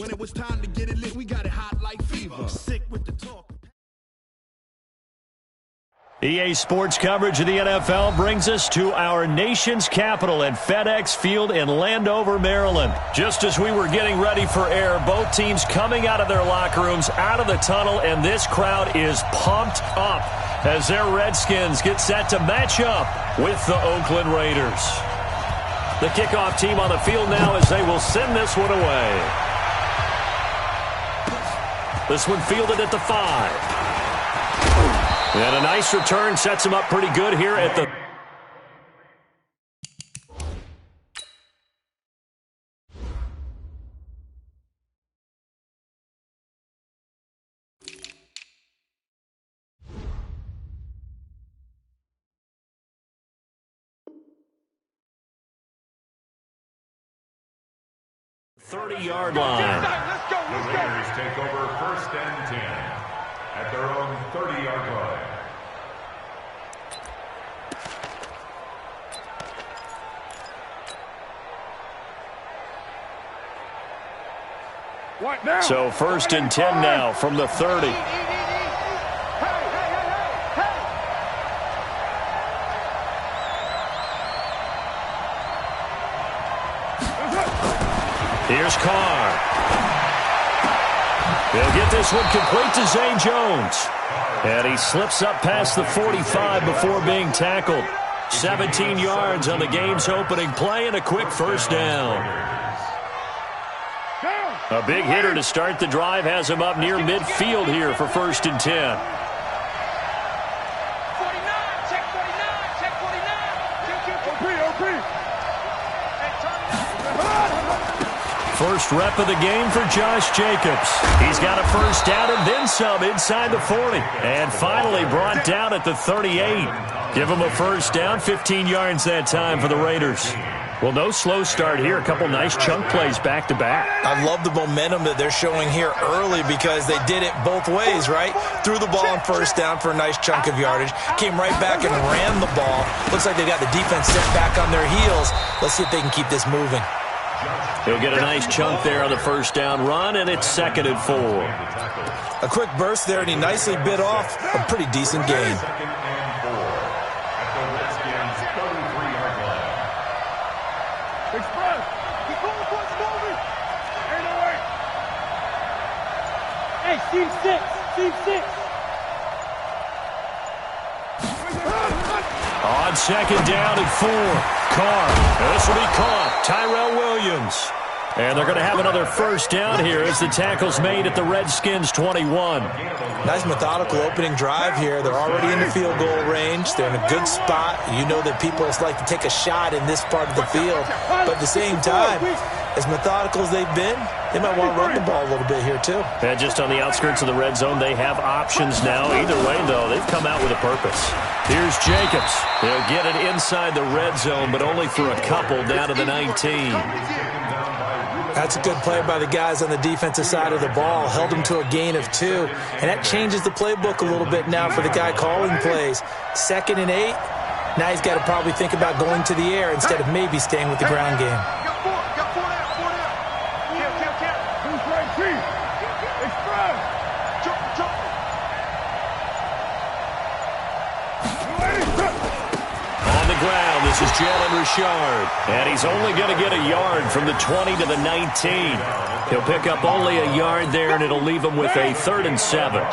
when it was time to get it lit, we got it hot like fever. Sick with the talk. EA Sports coverage of the NFL brings us to our nation's capital at FedEx Field in Landover, Maryland. Just as we were getting ready for air, both teams coming out of their locker rooms, out of the tunnel, and this crowd is pumped up as their Redskins get set to match up with the Oakland Raiders. The kickoff team on the field now as they will send this one away. This one fielded at the 5. And a nice return sets him up pretty good here at the... ...30-yard line. The Raiders take over 1st and 10 at their own 30-yard line. So 1st and 10 now from the 30. Here's Carr. He'll get this one complete to Zay Jones. And he slips up past the 45 before being tackled. 17 yards on the game's opening play and a quick first down. A big hitter to start the drive has him up near midfield here for 1st and 10. 49, check 49, check 49. OP. First rep of the game for Josh Jacobs. He's got a first down and then some inside the 40. And finally brought down at the 38. Give him a first down, 15 yards that time for the Raiders. Well, no slow start here. A couple nice chunk plays back-to-back. I love the momentum that they're showing here early because they did it both ways, right? Threw the ball on first down for a nice chunk of yardage. Came right back and ran the ball. Looks like they got the defense set back on their heels. Let's see if they can keep this moving. He'll get a nice chunk there on the first down run, and it's 2nd and 4. A quick burst there, and he nicely bit off a pretty decent gain. Team 6. On 2nd down and 4. Carr. This will be caught. Tyrell Williams. And they're going to have another first down here as the tackle's made at the Redskins' 21. Nice methodical opening drive here. They're already in the field goal range. They're in a good spot. You know that people like to take a shot in this part of the field. But at the same time, as methodical as they've been, they might want to run the ball a little bit here too. And just on the outskirts of the red zone, they have options now. Either way, though, they've come out with a purpose. Here's Jacobs. They'll get it inside the red zone, but only for a couple down to the 19. That's a good play by the guys on the defensive side of the ball. Held them to a gain of 2. And that changes the playbook a little bit now for the guy calling plays. 2nd and 8. Now he's got to probably think about going to the air instead of maybe staying with the ground game. This is Jalen Richard, and he's only going to get a yard from the 20 to the 19. He'll pick up only a yard there, and it'll leave him with a 3rd and 7. On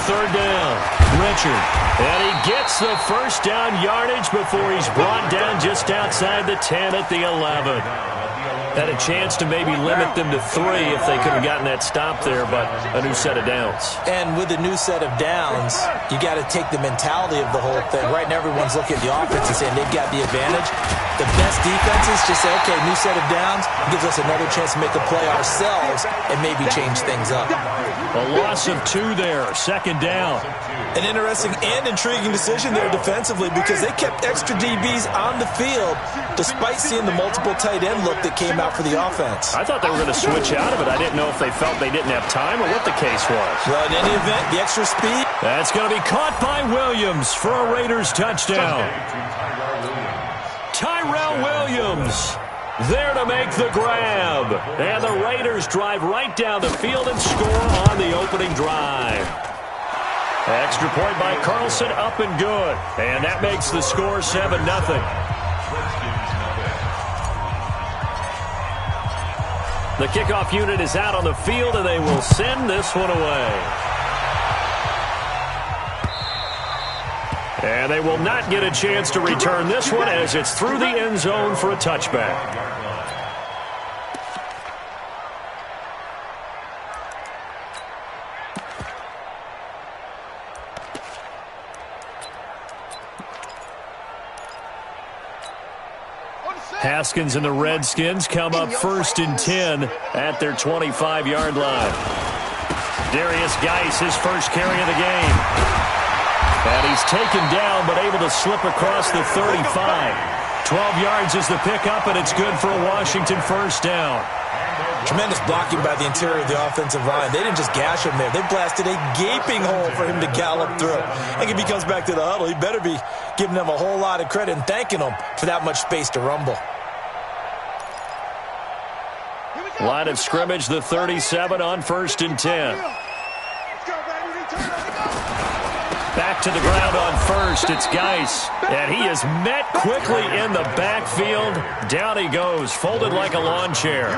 3rd down, Richard, and he gets the first down yardage before he's brought down just outside the 10 at the 11. Had a chance to maybe limit them to 3 if they could have gotten that stop there, but a new set of downs. And with a new set of downs, you got to take the mentality of the whole thing. Right now, everyone's looking at the offense and saying they've got the advantage. The best defenses just say, okay, new set of downs, gives us another chance to make a play ourselves and maybe change things up. A loss of 2 there, second down. An interesting and intriguing decision there defensively because they kept extra DBs on the field despite seeing the multiple tight end look that came out for the offense. I thought they were going to switch out of it. I didn't know if they felt they didn't have time or what the case was. Well, in any event, the extra speed. That's going to be caught by Williams for a Raiders touchdown. Tyrell Williams there to make the grab. And the Raiders drive right down the field and score on the opening drive. Extra point by Carlson, up and good. And that makes the score 7-0. The kickoff unit is out on the field, and they will send this one away. And they will not get a chance to return this one as it's through the end zone for a touchback. Haskins and the Redskins come up 1st and 10 at their 25-yard line. Darius Geis, his first carry of the game. And he's taken down but able to slip across the 35. 12 yards is the pickup, and it's good for a Washington first down. Tremendous blocking by the interior of the offensive line. They didn't just gash him there. They blasted a gaping hole for him to gallop through. I think if he comes back to the huddle, he better be giving them a whole lot of credit and thanking them for that much space to rumble. Line of scrimmage, the 37 on 1st and 10. Back to the ground on 1st. It's Geis. And he is met quickly in the backfield. Down he goes, folded like a lawn chair.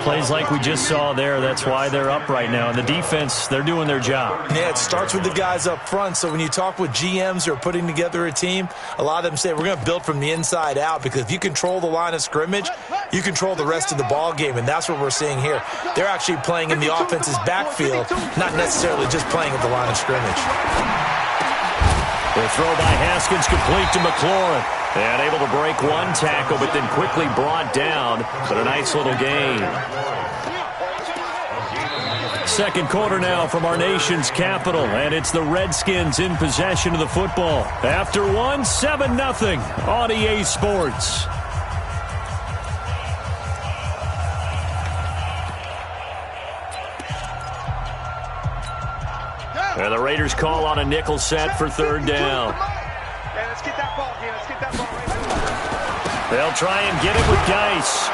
Plays like we just saw there. That's why they're up right now. And the defense, they're doing their job. Yeah, it starts with the guys up front. So when you talk with GMs who are putting together a team, a lot of them say we're going to build from the inside out, because if you control the line of scrimmage, you control the rest of the ball game, and that's what we're seeing here. They're actually playing in the offense's backfield, not necessarily just playing at the line of scrimmage. The throw by Haskins complete to McLaurin. And able to break one tackle, but then quickly brought down. But a nice little gain. Second quarter now from our nation's capital, and it's the Redskins in possession of the football. After one, 7-0 on EA Sports. And the Raiders call on a nickel set for 3rd down. Let's get that ball here. Let's get that ball right now. They'll try and get it with Geis.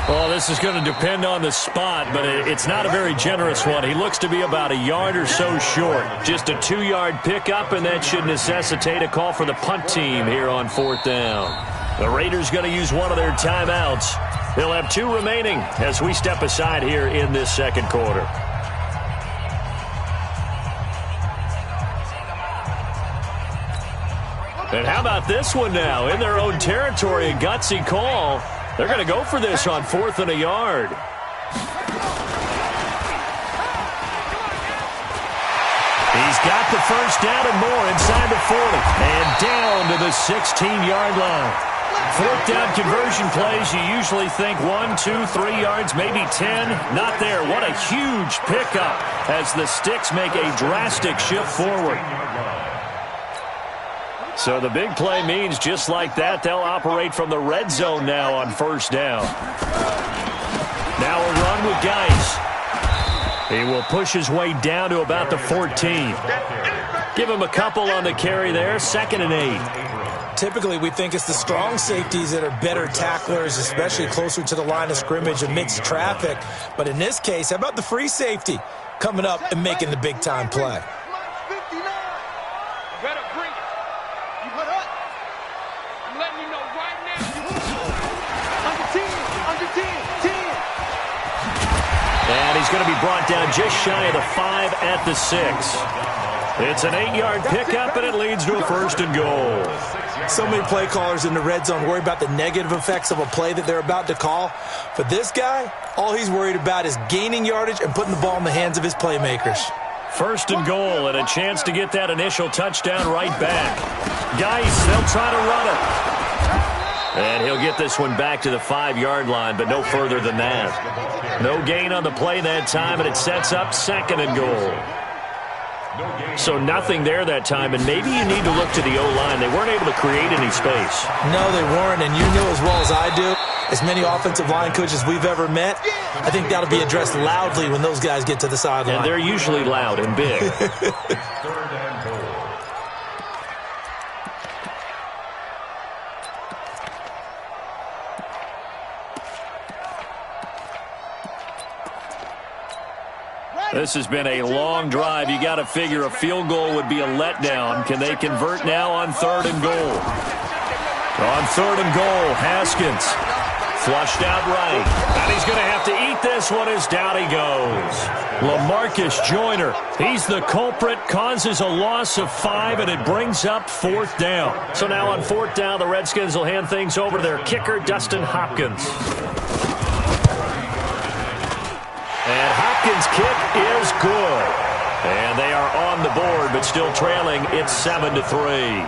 Oh, this is going to depend on the spot, but it's not a very generous one. He looks to be about a yard or so short. Just a 2-yard pickup, and that should necessitate a call for the punt team here on 4th down. The Raiders going to use one of their timeouts. They'll have 2 remaining as we step aside here in this second quarter. And how about this one now? In their own territory, a gutsy call. They're going to go for this on 4th and a yard. He's got the first down and more inside the 40. And down to the 16-yard line. 4th down conversion plays, you usually think 1, 2, 3 yards, maybe 10. Not there. What a huge pickup as the Sticks make a drastic shift forward. So the big play means just like that, they'll operate from the red zone now on 1st down. Now a run with Geis. He will push his way down to about the 14. Give him a couple on the carry there, 2nd and 8. Typically, we think it's the strong safeties that are better tacklers, especially closer to the line of scrimmage amidst traffic. But in this case, how about the free safety coming up and making the big-time play? And he's going to be brought down just shy of the 5 at the 6. It's an 8-yard pickup, and it leads to a 1st and goal. So many play callers in the red zone worry about the negative effects of a play that they're about to call. But this guy, all he's worried about is gaining yardage and putting the ball in the hands of his playmakers. 1st and goal, and a chance to get that initial touchdown right back. Geis, they'll try to run it. And he'll get this one back to the 5-yard line, but no further than that. No gain on the play that time, and it sets up 2nd and goal. So nothing there that time, and maybe you need to look to the O-line. They weren't able to create any space. No, they weren't, and you know as well as I do, as many offensive line coaches we've ever met, I think that'll be addressed loudly when those guys get to the sideline. And they're usually loud and big. This has been a long drive. You got to figure a field goal would be a letdown. Can they convert now on 3rd and goal? On 3rd and goal, Haskins flushed out right. And he's going to have to eat this one as down he goes. LaMarcus Joyner, he's the culprit, causes a loss of 5, and it brings up 4th down. So now on 4th down, the Redskins will hand things over to their kicker, Dustin Hopkins. And Hopkins' kick is good. And they are on the board, but still trailing. It's 7-3.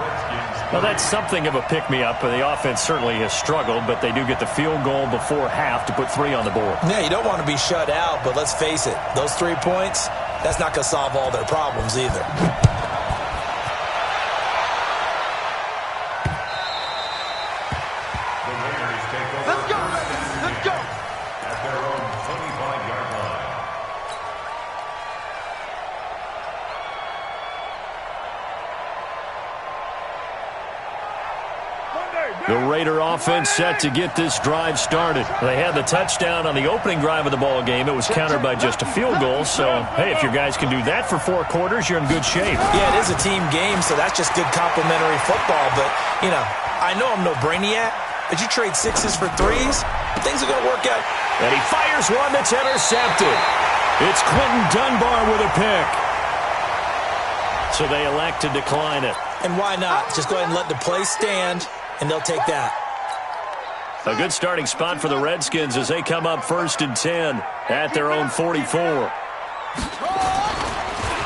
Well, that's something of a pick-me-up. The offense certainly has struggled, but they do get the field goal before half to put 3 on the board. Yeah, you don't want to be shut out, but let's face it. Those 3 points, that's not going to solve all their problems either. Let's go! Let's go! At their own 25-yard line. The Raider offense set to get this drive started. They had the touchdown on the opening drive of the ball game. It was countered by just a field goal. So, hey, if your guys can do that for 4 quarters, you're in good shape. Yeah, it is a team game, so that's just good complimentary football. But, you know, I know I'm no brainiac, but you trade 6s for 3s, things are going to work out. And he fires one that's intercepted. It's Quentin Dunbar with a pick. So they elect to decline it. And why not? Just go ahead and let the play stand, and they'll take that. A good starting spot for the Redskins as they come up 1st and 10 at their own 44.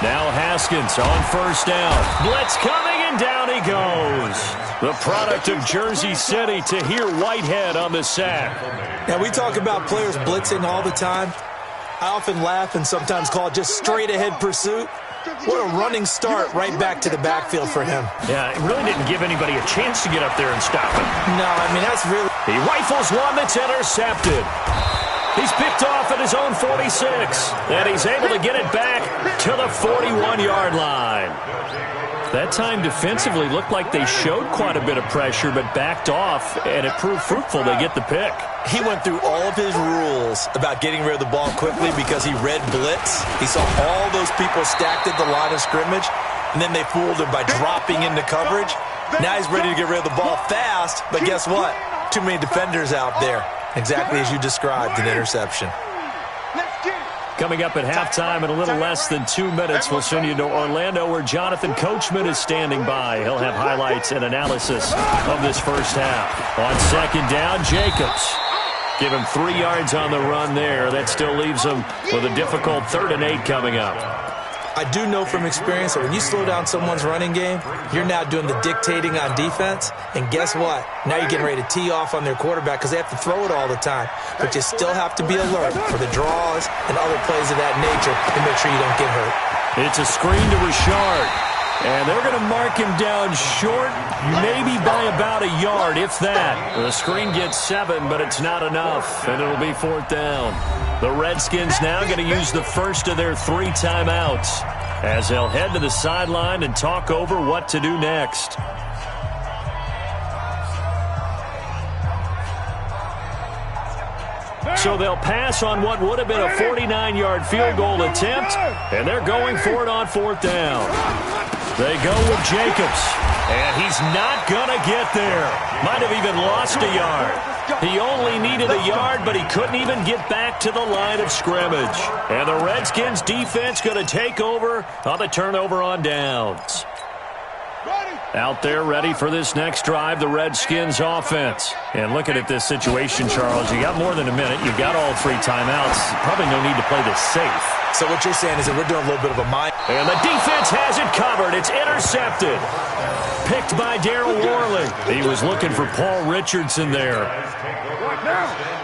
Now Haskins on 1st down. Blitz coming, and down he goes. The product of Jersey City, Tahir Whitehead on the sack. Now, we talk about players blitzing all the time. I often laugh and sometimes call it just straight-ahead pursuit. What a running start right back to the backfield for him. Yeah, it really didn't give anybody a chance to get up there and stop him. No, I mean, that's really... He rifles one that's intercepted. He's picked off at his own 46, and he's able to get it back to the 41-yard line. That time defensively looked like they showed quite a bit of pressure, but backed off, and it proved fruitful. They get the pick. He went through all of his rules about getting rid of the ball quickly because he read blitz. He saw all those people stacked at the line of scrimmage, and then they fooled him by dropping into coverage. Now he's ready to get rid of the ball fast, but guess what? Too many defenders out there. Exactly as you described, an interception. Coming up at halftime in a little less than 2 minutes, we'll send you to Orlando where Jonathan Coachman is standing by. He'll have highlights and analysis of this first half. On 2nd down, Jacobs. Give him 3 yards on the run there. That still leaves him with a difficult 3rd and 8 coming up. I do know from experience that when you slow down someone's running game, you're now doing the dictating on defense. And guess what? Now you're getting ready to tee off on their quarterback because they have to throw it all the time. But you still have to be alert for the draws and other plays of that nature to make sure you don't get hurt. It's a screen to Richard. And they're going to mark him down short, maybe by about a yard, if that. The screen gets 7, but it's not enough, and it'll be 4th down. The Redskins now going to use the first of their 3 timeouts as they'll head to the sideline and talk over what to do next. So they'll pass on what would have been a 49-yard field goal attempt, and they're going for it on 4th down. They go with Jacobs, and he's not going to get there. Might have even lost a yard. He only needed a yard, but he couldn't even get back to the line of scrimmage. And the Redskins defense going to take over on the turnover on downs. Out there ready for this next drive, the Redskins offense. And looking at this situation, Charles, you got more than a minute. You got all 3 timeouts. Probably no need to play this safe. So what you're saying is that we're doing a little bit of a mind. And the defense has it covered. It's intercepted. picked by Darryl Worley. He was looking for Paul Richardson there.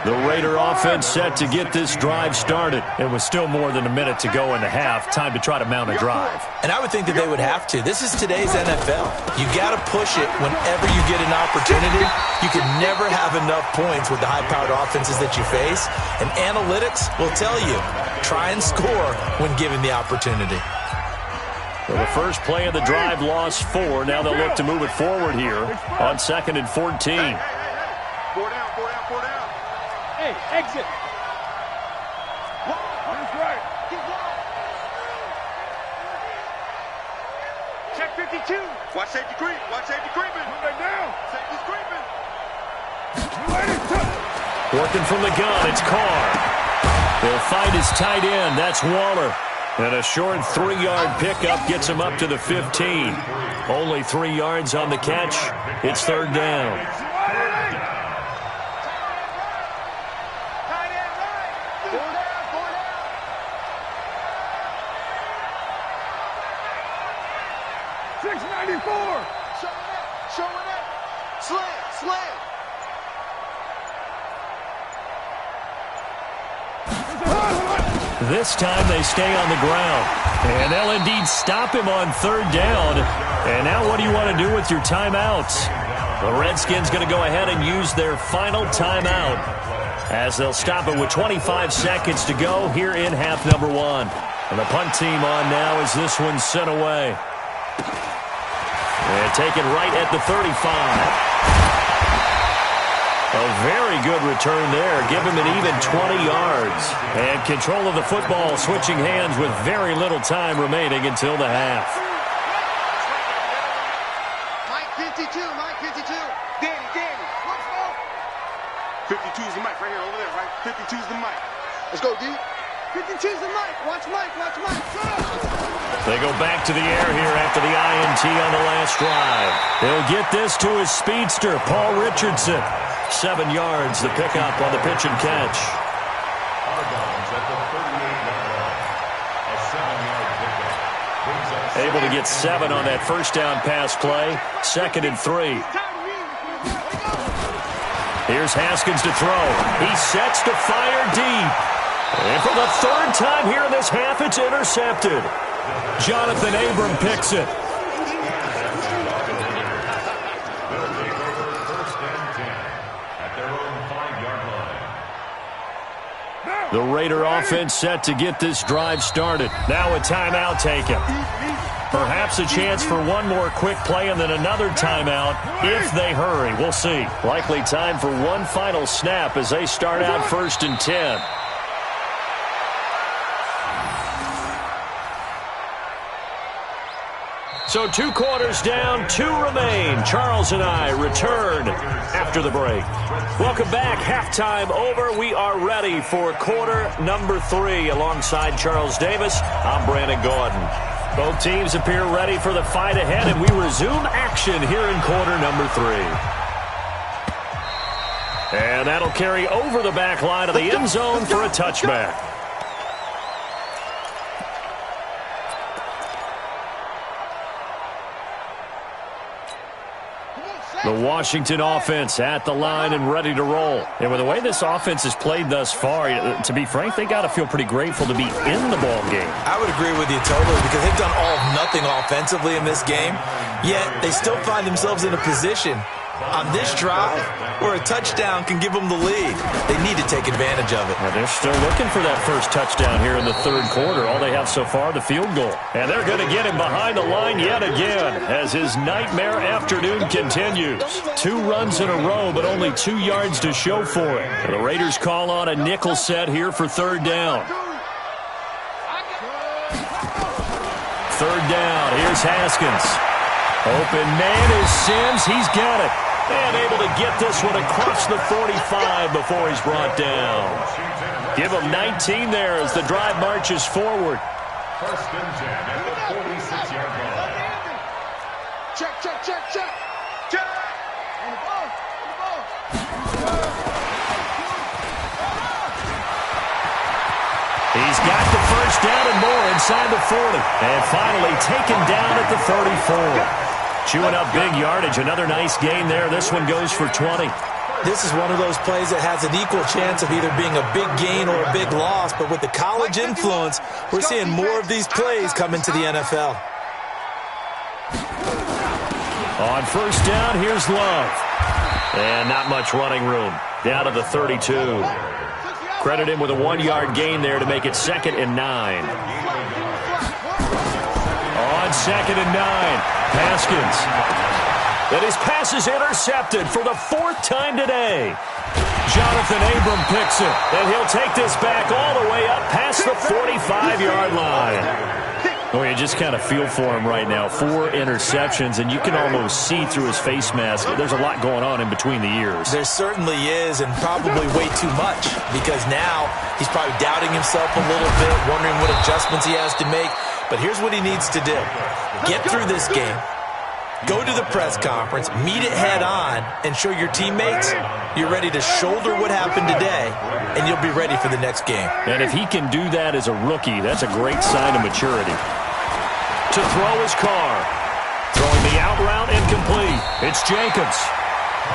The Raider offense set to get this drive started. It was still more than a minute to go in the half. Time to try to mount a drive. And I would think that they would have to. This is today's NFL. You got to push it whenever you get an opportunity. You can never have enough points with the high-powered offenses that you face. And analytics will tell you, try and score when given the opportunity. Well, the first play of the drive lost 4. Now they'll look to move it forward here on 2nd and 14. 4 down, 4 down, 4 down. Hey, exit. That's right. Check 52. Watch safety creep. Watch safety creeping. Move it down. Safety's creeping. Working from the gun, it's Carr. He'll find his tight end. That's Waller. And a short 3-yard pickup gets him up to the 15. Only 3 yards on the catch. It's 3rd down. Tight end right. 4 down, 4 down. $6.94. Showing up. Slam. This time they stay on the ground. And they'll indeed stop him on 3rd down. And now what do you want to do with your timeouts? The Redskins going to go ahead and use their final timeout as they'll stop it with 25 seconds to go here in half number 1. And the punt team on now as this one's sent away. And taken right at the 35. A very good return there. Give him an even 20 yards. And control of the football switching hands with very little time remaining until the half. Mike 52, Mike 52. Danny. Let's go. 52 is the mic right here, over there, right? 52 is the mic. Let's go, D. 52 is the mic. Watch Mike. They go back to the air here after the INT on the last drive. He'll get this to his speedster, Paul Richardson. 7 yards, the pickup on the pitch and catch. Able to get 7 on that first down pass play. 2nd and 3. Here's Haskins to throw. He sets to fire deep. And for the 3rd time here in this half, it's intercepted. Jonathan Abram picks it. The Raider offense set to get this drive started. Now a timeout taken. Perhaps a chance for one more quick play and then another timeout if they hurry. We'll see. Likely time for one final snap as they start out 1st and 10. So 2 quarters down, 2 remain. Charles and I return after the break. Welcome back. Halftime over. We are ready for quarter number 3. Alongside Charles Davis, I'm Brandon Gordon. Both teams appear ready for the fight ahead, and we resume action here in quarter number 3. And that'll carry over the back line of the end zone for a touchback. The Washington offense at the line and ready to roll. And with the way this offense has played thus far, to be frank, they got to feel pretty grateful to be in the ball game. I would agree with you totally because they've done all of nothing offensively in this game, yet they still find themselves in a position on this drive where a touchdown can give them the lead. They need to take advantage of it. Well, they're still looking for that first touchdown here in the 3rd quarter. All they have so far, the field goal. And they're going to get him behind the line yet again as his nightmare afternoon continues. 2 runs in a row, but only 2 yards to show for it. The Raiders call on a nickel set here for 3rd down. 3rd down. Here's Haskins. Open man is Sims. He's got it. And able to get this one across the 45 before he's brought down. Give him 19 there as the drive marches forward. 1st and 10 at the 46-yard line. Check. On the ball. He's got the first down and more inside the 40. And finally taken down at the 34. Chewing up big yardage. Another nice gain there. This one goes for 20. This is one of those plays that has an equal chance of either being a big gain or a big loss, but with the college influence, we're seeing more of these plays come into the NFL. On first down, here's Love. And not much running room. Down to the 32. Credit him with a 1-yard gain there to make it 2nd and 9. On 2nd and 9, Haskins. And his pass is intercepted for the 4th time today. Jonathan Abram picks it, and he'll take this back all the way up past the 45-yard line. Oh, you just kind of feel for him right now. 4 interceptions, and you can almost see through his face mask. There's a lot going on in between the ears. There certainly is, and probably way too much, because now he's probably doubting himself a little bit, wondering what adjustments he has to make. But here's what he needs to do. Get through this game. Go to the press conference, meet it head on, and show your teammates you're ready to shoulder what happened today, and you'll be ready for the next game. And if he can do that as a rookie, that's a great sign of maturity. To throw his Carr. Throwing the out route incomplete. It's Jacobs.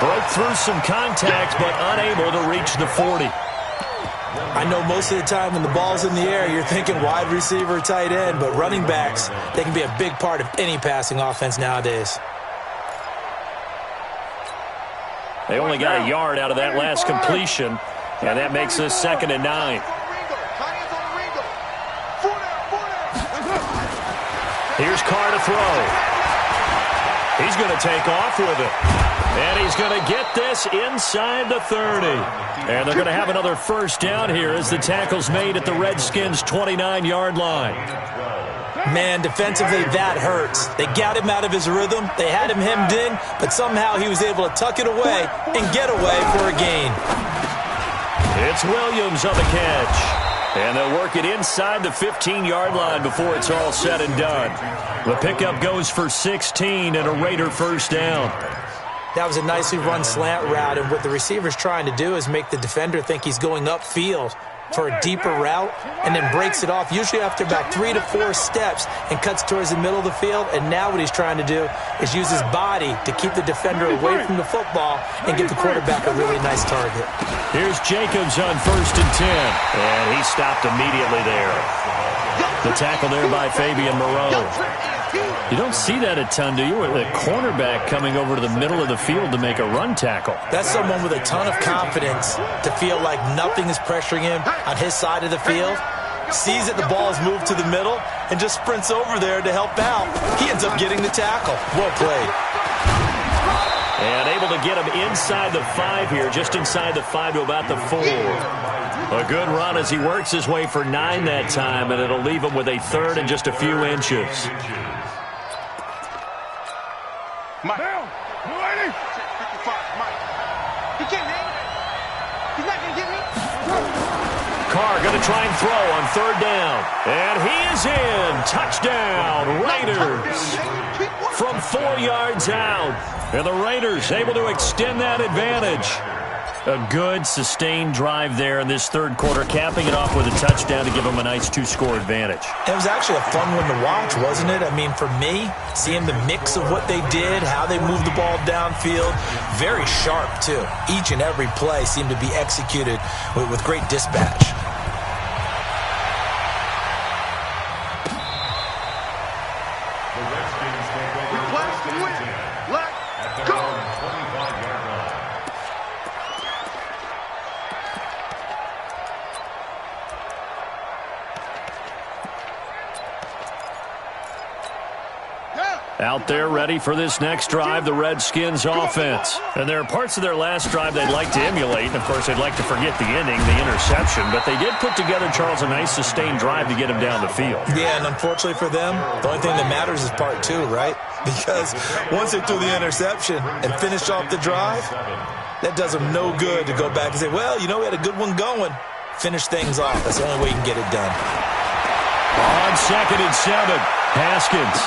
Broke through some contact, but unable to reach the 40. I know most of the time when the ball's in the air, you're thinking wide receiver, tight end, but running backs, they can be a big part of any passing offense nowadays. They only got a yard out of that last completion, and that makes this 2nd and 9. Here's Carr to throw. He's going to take off with it. And he's going to get this inside the 30. And they're going to have another first down here as the tackle's made at the Redskins' 29-yard line. Man, defensively, that hurts. They got him out of his rhythm. They had him hemmed in, but somehow he was able to tuck it away and get away for a gain. It's Williams on the catch. And they'll work it inside the 15-yard line before it's all said and done. The pickup goes for 16 and a Raider first down. That was a nicely run slant route, and what the receiver's trying to do is make the defender think he's going upfield for a deeper route and then breaks it off, usually after about 3 to 4 steps, and cuts towards the middle of the field. And now what he's trying to do is use his body to keep the defender away from the football and give the quarterback a really nice target. Here's Jacobs on 1st and 10, and he stopped immediately there. The tackle there by Fabian Moreau. You don't see that a ton, do you? With a cornerback coming over to the middle of the field to make a run tackle. That's someone with a ton of confidence to feel like nothing is pressuring him on his side of the field. Sees that the ball's moved to the middle and just sprints over there to help out. He ends up getting the tackle. Well played. And able to get him inside the 5 here, just inside the 5 to about the 4. A good run as he works his way for 9 that time, and it'll leave him with a 3rd and just a few inches. Mike. Down. 55, Mike. He can't hang. He's not going to get me. Carr going to try and throw on 3rd down. And he is in. Touchdown, Raiders. From 4 yards out. And the Raiders able to extend that advantage. A good, sustained drive there in this 3rd quarter, capping it off with a touchdown to give them a nice 2-score advantage. It was actually a fun one to watch, wasn't it? I mean, for me, seeing the mix of what they did, how they moved the ball downfield, very sharp, too. Each and every play seemed to be executed with great dispatch. Out there ready for this next drive, the Redskins offense. And there are parts of their last drive they'd like to emulate. And, of course, they'd like to forget the ending, the interception. But they did put together, Charles, a nice sustained drive to get him down the field. Yeah, and unfortunately for them, the only thing that matters is part 2, right? Because once they threw the interception and finished off the drive, that does them no good to go back and say, well, you know, we had a good one going. Finish things off. That's the only way you can get it done. On 2nd and 7, Haskins.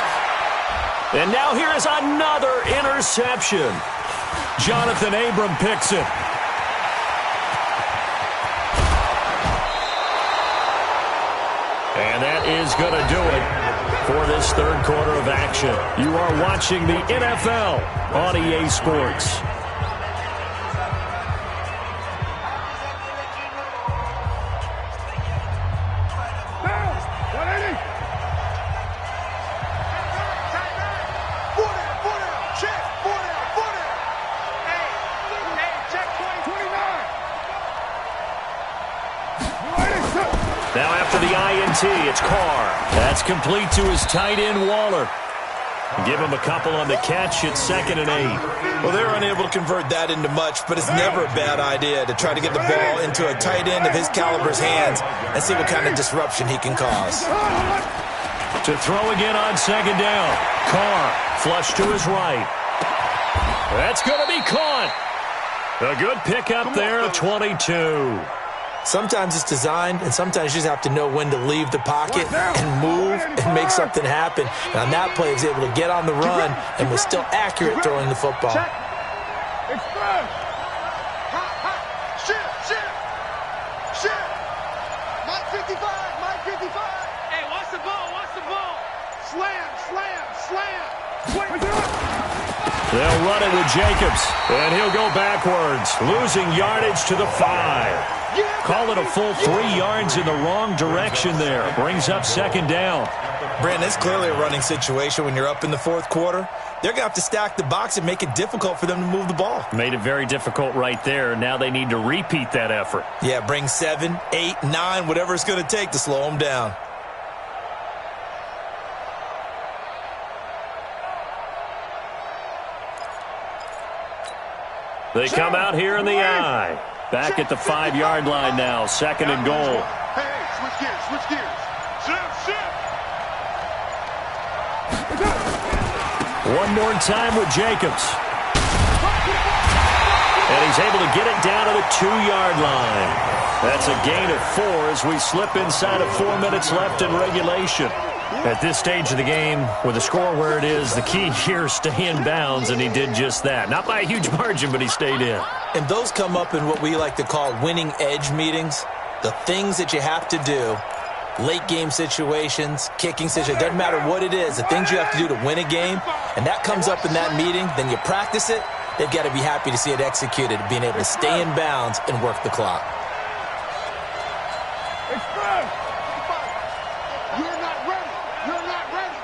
And now here is another interception. Jonathan Abram picks it. And that is going to do it for this third quarter of action. You are watching the NFL on EA Sports. Now after the INT, it's Carr. That's complete to his tight end, Waller. Give him a couple on the catch. It's 2nd and 8. Well, they're unable to convert that into much, but it's never a bad idea to try to get the ball into a tight end of his caliber's hands and see what kind of disruption he can cause. To throw again on 2nd down. Carr, flush to his right. That's going to be caught. A good pickup there, a 22. Sometimes it's designed, and sometimes you just have to know when to leave the pocket and move and make something happen. And on that play, he was able to get on the run and was still accurate throwing the football. Mike 55, Mike 55. Hey, watch the ball, watch the ball. Slam, slam, slam. They'll run it with Jacobs, and he'll go backwards, losing yardage to the 5. Call it a full 3 yards in the wrong direction there. Brings up 2nd down. Brandon, it's clearly a running situation when you're up in the 4th quarter. They're going to have to stack the box and make it difficult for them to move the ball. Made it very difficult right there. Now they need to repeat that effort. Yeah, bring 7, 8, 9, whatever it's going to take to slow them down. They come out here in the eye. Back at the 5-yard line now. 2nd and goal. Hey, switch gears, switch gears. Shift. One more time with Jacobs. And he's able to get it down to the 2-yard line. That's a gain of 4 as we slip inside of 4 minutes left in regulation. At this stage of the game, with the score where it is, the key here is stay in bounds, and he did just that. Not by a huge margin, but he stayed in. And those come up in what we like to call winning edge meetings. The things that you have to do, late game situations, kicking situations, doesn't matter what it is, the things you have to do to win a game, and that comes up in that meeting, then you practice it, they've got to be happy to see it executed, being able to stay in bounds and work the clock. You're not ready. You're not ready.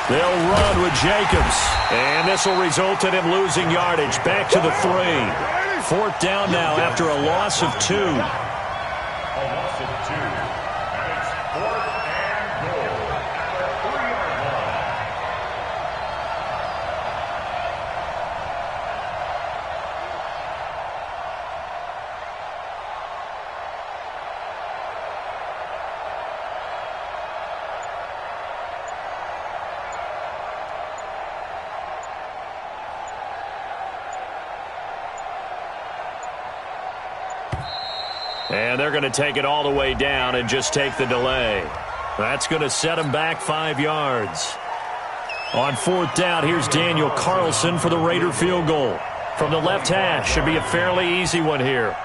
They'll run with Jacobs. And this will result in him losing yardage. Back to the 3. 4th down now after a loss of 2. A loss of 2. And it's 4th and goal at the 3-yard line. And they're going to take it all the way down and just take the delay. That's going to set him back 5 yards. On 4th down, here's Daniel Carlson for the Raider field goal. From the left hash, should be a fairly easy one here.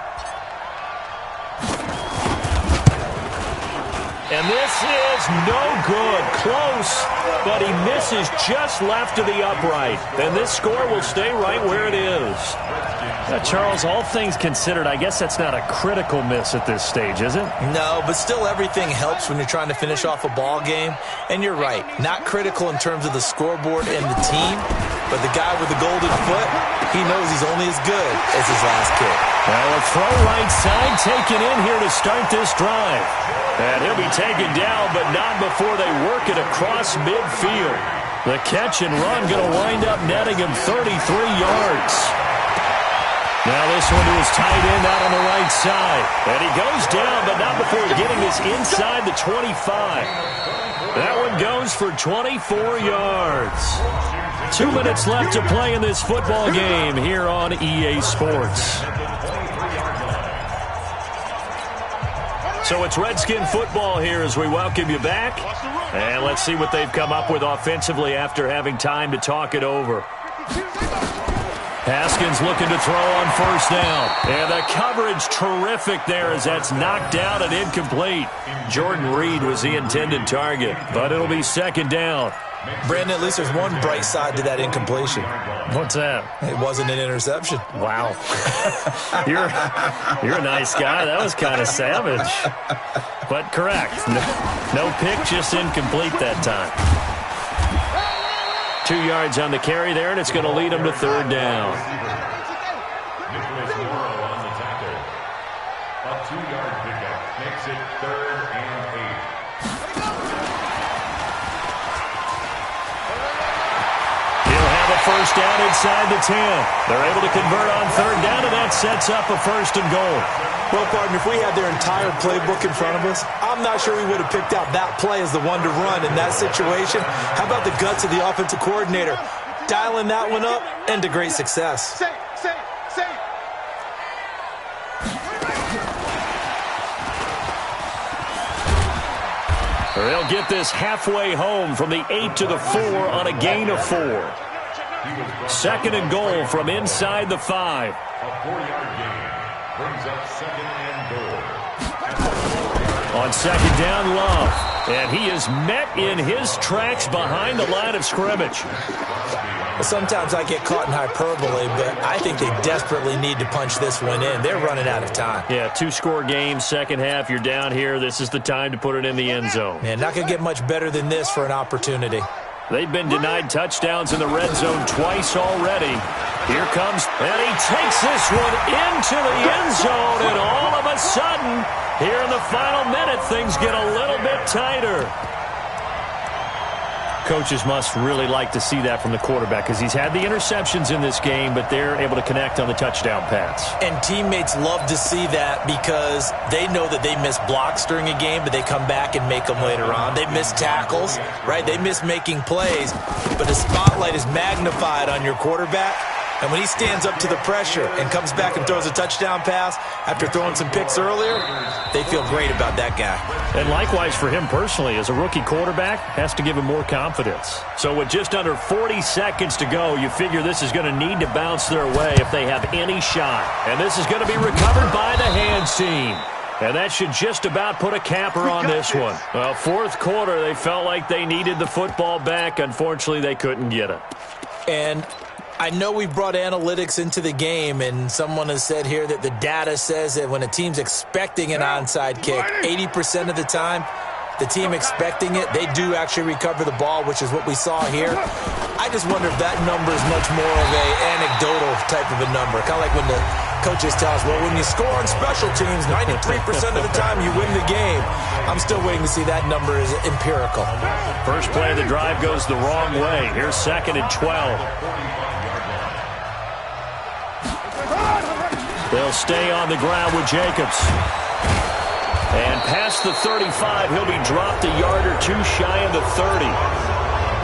And this is no good. Close, but he misses just left of the upright. And this score will stay right where it is. Charles, all things considered, I guess that's not a critical miss at this stage, is it? No, but still everything helps when you're trying to finish off a ball game. And you're right, not critical in terms of the scoreboard and the team, but the guy with the golden foot, he knows he's only as good as his last kick. Well, a throw right side taken in here to start this drive. And he'll be taken down, but not before they work it across midfield. The catch and run going to wind up netting him 33 yards. Now this one to his tight end out on the right side. And he goes down, but not before getting this inside the 25. That one goes for 24 yards. 2 minutes left to play in this football game here on EA Sports. So it's Redskin football here as we welcome you back. And let's see what they've come up with offensively after having time to talk it over. Haskins looking to throw on first down. And the coverage terrific there as that's knocked out and incomplete. Jordan Reed was the intended target, but it'll be second down. Brandon, at least there's one bright side to that incompletion. What's that? It wasn't an interception. Wow. You're a nice guy. That was kind of savage. But correct. No pick, just incomplete that time. 2 yards on the carry there, and it's going to lead him to third down. Nicholas Morrow on the tackle. A 2-yard pickup makes it 3rd and 8. First down inside the 10. They're able to convert on third down, and that sets up a 1st and goal. Well, partner, if we had their entire playbook in front of us, I'm not sure we would have picked out that play as the one to run in that situation. How about the guts of the offensive coordinator? Dialing that one up and to great success. They'll get this halfway home from the 8 to the 4 on a gain of 4. 2nd and goal from inside the 5. A 4-yard gain brings up 2nd and goal. On 2nd down, Love. And he is met in his tracks behind the line of scrimmage. Well, sometimes I get caught in hyperbole, but I think they desperately need to punch this one in. They're running out of time. Yeah, 2-score game, second half. You're down here. This is the time to put it in the end zone. Man, not going to get much better than this for an opportunity. They've been denied touchdowns in the red zone twice already. Here comes, and he takes this one into the end zone, and all of a sudden, here in the final minute, things get a little bit tighter. Coaches must really like to see that from the quarterback because he's had the interceptions in this game, but they're able to connect on the touchdown pass. And teammates love to see that because they know that they miss blocks during a game, but they come back and make them later on. They miss tackles, right? They miss making plays, but the spotlight is magnified on your quarterback. And when he stands up to the pressure and comes back and throws a touchdown pass after throwing some picks earlier, they feel great about that guy. And likewise for him personally, as a rookie quarterback, has to give him more confidence. So with just under 40 seconds to go, you figure this is going to need to bounce their way if they have any shot. And this is going to be recovered by the hands team. And that should just about put a capper on this one. Well, 4th quarter, they felt like they needed the football back. Unfortunately, they couldn't get it. And I know we brought analytics into the game, and someone has said here that the data says that when a team's expecting an onside kick, 80% of the time, the team expecting it, they do actually recover the ball, which is what we saw here. I just wonder if that number is much more of an anecdotal type of a number. Kind of like when the coaches tell us, well, when you score on special teams, 93% of the time you win the game. I'm still waiting to see that number is empirical. First play of the drive goes the wrong way. Here's 2nd and 12. They'll stay on the ground with Jacobs. And past the 35, he'll be dropped a yard or two shy of the 30.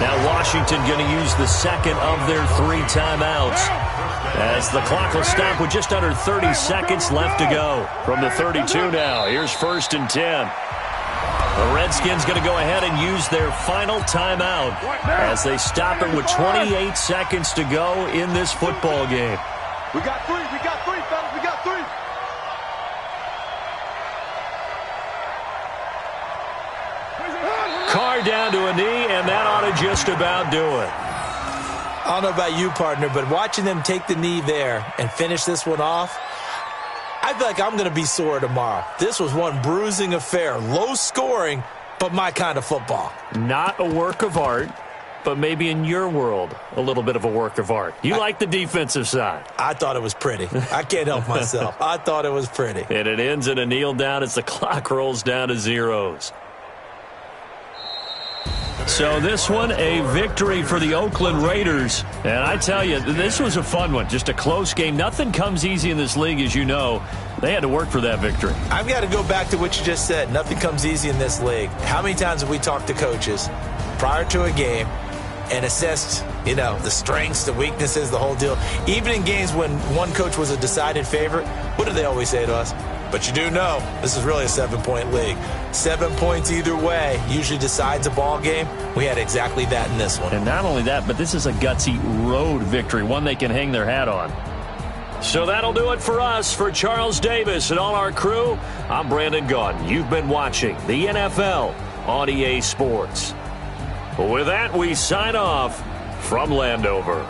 Now Washington going to use the 2nd of their 3 timeouts, as the clock will stop with just under 30 seconds left to go. From the 32 now, here's 1st and 10. The Redskins going to go ahead and use their final timeout as they stop it with 28 seconds to go in this football game. We got 3, fellas, we got 3. Carr down to a knee, and that ought to just about do it. I don't know about you, partner, but watching them take the knee there and finish this one off, I feel like I'm going to be sore tomorrow. This was one bruising affair. Low scoring, but my kind of football. Not a work of art, but maybe in your world, a little bit of a work of art. You like the defensive side. I thought it was pretty. I can't help myself. I thought it was pretty. And it ends in a kneel down as the clock rolls down to zeros. So this one, a victory for the Oakland Raiders. And I tell you, this was a fun one. Just a close game. Nothing comes easy in this league, as you know. They had to work for that victory. I've got to go back to what you just said. Nothing comes easy in this league. How many times have we talked to coaches prior to a game and assessed, the strengths, the weaknesses, the whole deal? Even in games when one coach was a decided favorite, what do they always say to us? But you do know this is really a 7-point league. 7 points either way usually decides a ball game. We had exactly that in this one. And not only that, but this is a gutsy road victory, one they can hang their hat on. So that'll do it for us. For Charles Davis and all our crew, I'm Brandon Gaudin. You've been watching the NFL on EA Sports. With that, we sign off from Landover.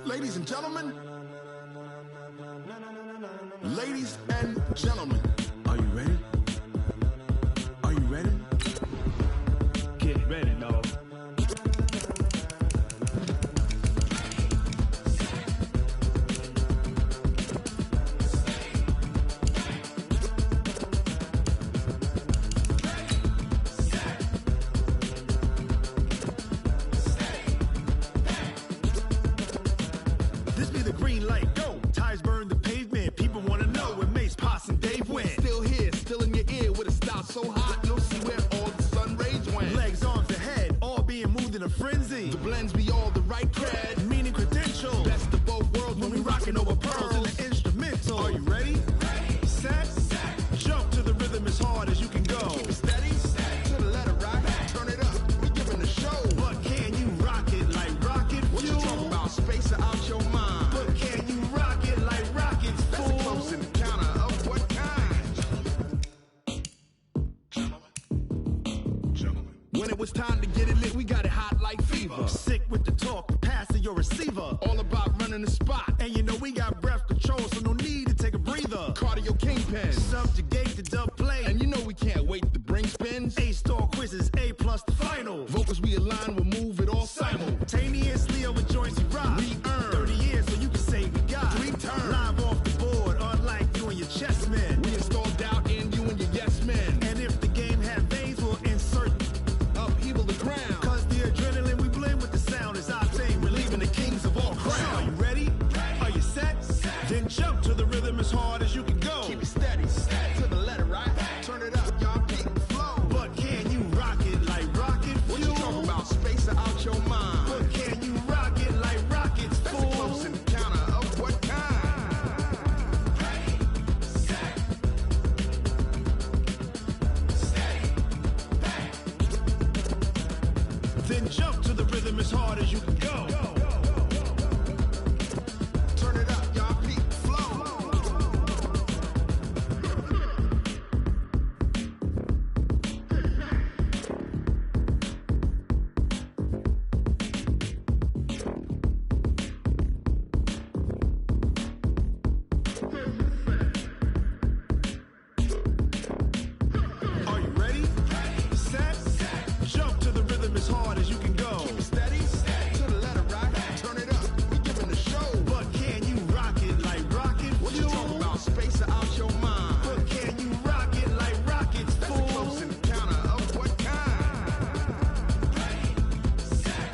Ladies and gentlemen, ladies and gentlemen, are you ready? Are you ready? Get ready, dog. This be the green light, go. Tires burn the pavement. People want to know where Mace, Potts, and Dave went. Still here, still in your ear with a style so hot, you'll see where all the sun rays went. Legs, arms, the head, all being moved in a frenzy. The blends be all the right cred, meaning credential. Best of both worlds when we rocking over pearls in the instrumental. Are you ready? Set, jump to the rhythm as hard as you can go. Keep it steady, to the letter right, turn it up, we giving the show. But can you rock it like rocket fuel? What you talking about, space or out your mind? When it was time to get it lit, we got it hot like fever. Sick with the talk, passing your receiver. All about running the spot. And you know we got breath control, so no need to take a breather. Cardio kingpin, subjugate the dub play. And you know we can't wait to bring spins. A-star quizzes, A+ the final. Vocals we align, we'll move it all simultaneously over joints we rock. We earn 30 years, so you can say we got 3 turns. Live off the board, unlike you and your chess men. We install doubt in you and your yes men. And if the game had veins, we'll insert upheaval the ground. Cause the adrenaline we blend with the sound is our thing. We're leaving the kings of all crowns. So are you ready? Are you set? Then jump to the rhythm as hard as you can go. Keep it steady, to the letter right. Turn it up, y'all beat the flow. But can you rock it like rocket fuel? What you talking about, space or out your mind? But can you rock it like rockets, fool? That's a close encounter of what kind? Ready, set, steady, back. Then jump to the rhythm as hard as you can go. Turn it up, y'all beat the flow. Are you ready? Set, jump to the rhythm as hard as you can go. Keep it steady, to the letter right. Turn it up, we giving the show. But can you rock it like rocket fuel? What you talking about, space or out your mind? But can you rock it like rockets, fool? That's a close encounter of what kind? Ready, set,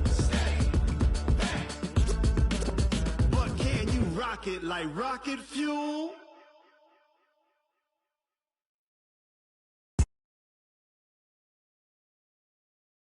steady, back. But can you rock it like rocket fuel?